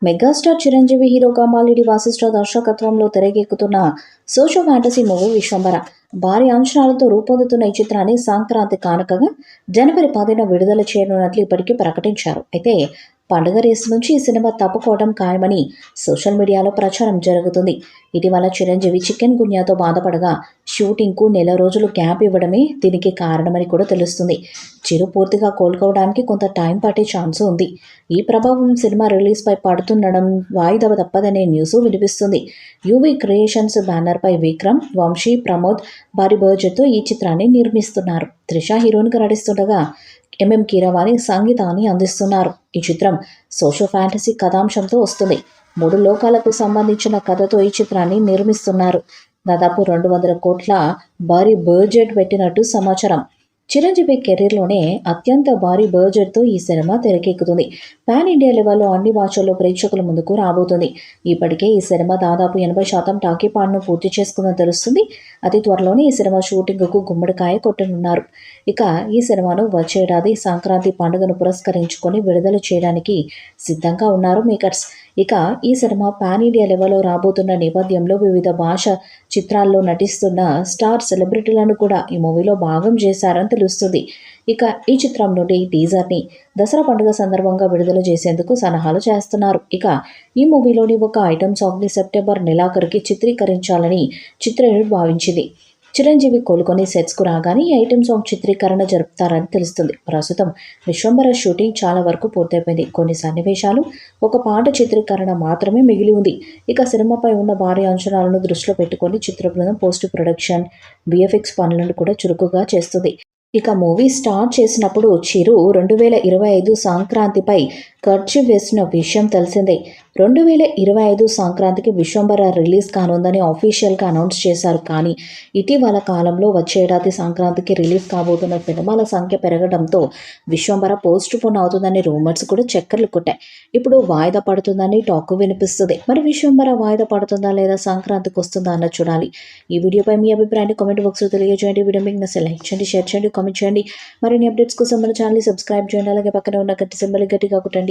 Megastar Chiranjeevi హీరోగా మాలిడి వాసిష్ఠ దర్శకత్వంలో తెరకెక్కుతున్న సోషో ఫ్యాంటసీ మూవీ విశ్వంబర భారీ అంచనాలతో రూపొందుతున్న ఈ చిత్రాన్ని సంక్రాంతి కానుకగా జనవరి 10న విడుదల చేయనున్నట్లు ఇప్పటికీ ప్రకటించారు. అయితే పండుగ రేసు నుంచి ఈ సినిమా తప్పుకోవడం ఖాయమని సోషల్ మీడియాలో ప్రచారం జరుగుతుంది. ఇటీవల చిరంజీవి చికెన్ గున్యాతో బాధపడగా షూటింగ్కు నెల రోజులు గ్యాప్ ఇవ్వడమే దీనికి కారణమని కూడా తెలుస్తుంది. చిరు పూర్తిగా కోలుకోవడానికి కొంత టైం పట్టే ఛాన్స్ ఉంది. ఈ ప్రభావం సినిమా రిలీజ్పై పడుతుండడం వాయిదా తప్పదనే న్యూస్ వినిపిస్తుంది. యూవీ క్రియేషన్స్ బ్యానర్పై విక్రమ్, వంశీ, ప్రమోద్ భారీ బడ్జెట్తో ఈ చిత్రాన్ని నిర్మిస్తున్నారు. త్రిష హీరోయిన్గా నటిస్తుండగా ఎంఎం కీరవాణి సంగీతాన్ని అందిస్తున్నారు. ఈ చిత్రం సోషో ఫ్యాంటసీ కథాంశంతో వస్తుంది. 3 లోకాలకు సంబంధించిన కథతో ఈ చిత్రాన్ని నిర్మిస్తున్నారు. దాదాపు 200 కోట్ల భారీ బడ్జెట్ పెట్టినట్టు సమాచారం. చిరంజీవి కెరీర్లోనే అత్యంత భారీ బడ్జెట్తో ఈ సినిమా తెరకెక్కుతుంది. పాన్ ఇండియా లెవెల్లో అన్ని భాషల్లో ప్రేక్షకుల ముందుకు రాబోతుంది. ఇప్పటికే ఈ సినిమా దాదాపు 80% టాకీపాడ్ను పూర్తి చేసుకుందని తెలుస్తుంది. అతి త్వరలోనే ఈ సినిమా షూటింగ్కు గుమ్మడికాయ కొట్టనున్నారు. ఇక ఈ సినిమాను వచ్చే ఏడాది సంక్రాంతి పండుగను పురస్కరించుకొని విడుదల చేయడానికి సిద్ధంగా ఉన్నారు మేకర్స్. ఇక ఈ సినిమా పాన్ ఇండియా లెవెల్లో రాబోతున్న నేపథ్యంలో వివిధ భాష చిత్రాల్లో నటిస్తున్న స్టార్ సెలబ్రిటీలను కూడా ఈ మూవీలో భాగం చేశారని తెలుస్తుంది. ఇక ఈ చిత్రం నుండి టీజర్ని దసరా పండుగ సందర్భంగా విడుదల చేసేందుకు సన్నాహాలు చేస్తున్నారు. ఇక ఈ మూవీలోని ఒక ఐటమ్ సాంగ్ని సెప్టెంబర్ నెలాఖరుకి చిత్రీకరించాలని చిత్ర యూనిట్ భావించింది. చిరంజీవి కోలుకొని సెట్స్కు రాగానే ఈ ఐటెం సాంగ్ చిత్రీకరణ జరుపుతారని తెలుస్తుంది. ప్రస్తుతం విశ్వంబర షూటింగ్ చాలా వరకు పూర్తయిపోయింది. కొన్ని సన్నివేశాలు, ఒక పాట చిత్రీకరణ మాత్రమే మిగిలి ఉంది. ఇక సినిమాపై ఉన్న భారీ అంచనాలను దృష్టిలో పెట్టుకొని చిత్ర బృందం పోస్ట్ ప్రొడక్షన్, విఎఫ్ఎక్స్ పనులను కూడా చురుకుగా చేస్తుంది. ఇక మూవీ స్టార్ట్ చేసినప్పుడు చిరు 2025 సంక్రాంతిపై ఖర్చు వేసిన విషయం తెలిసిందే. 2025 సంక్రాంతికి విశ్వంబర రిలీజ్ కానుందని ఆఫీషియల్గా అనౌన్స్ చేశారు. కానీ ఇటీవల కాలంలో వచ్చే ఏడాది సంక్రాంతికి రిలీజ్ కాబోతున్న సినిమాల సంఖ్య పెరగడంతో విశ్వంబర పోస్ట్ పోన్ అవుతుందని రూమర్స్ కూడా చక్కర్లు కొట్టాయి. ఇప్పుడు వాయిదా పడుతుందని టాక్ వినిపిస్తుంది. మరి విశ్వంబర వాయిదా పడుతుందా లేదా సంక్రాంతికి వస్తుందా అన్న చూడాలి. ఈ వీడియోపై మీ అభిప్రాయాన్ని కామెంట్ బాక్స్లో తెలియజేయండి. వీడియో మీకు నచ్చితే లైక్ చేయండి, షేర్ చేయండి, కామెంట్ చేయండి. మరిన్ని అప్డేట్స్ కోసం మన ఛానల్ని సబ్స్క్రైబ్ చేయండి. అలాగే పక్కన ఉన్న గట్టి సింబల్ గట్టిగా కొట్టండి.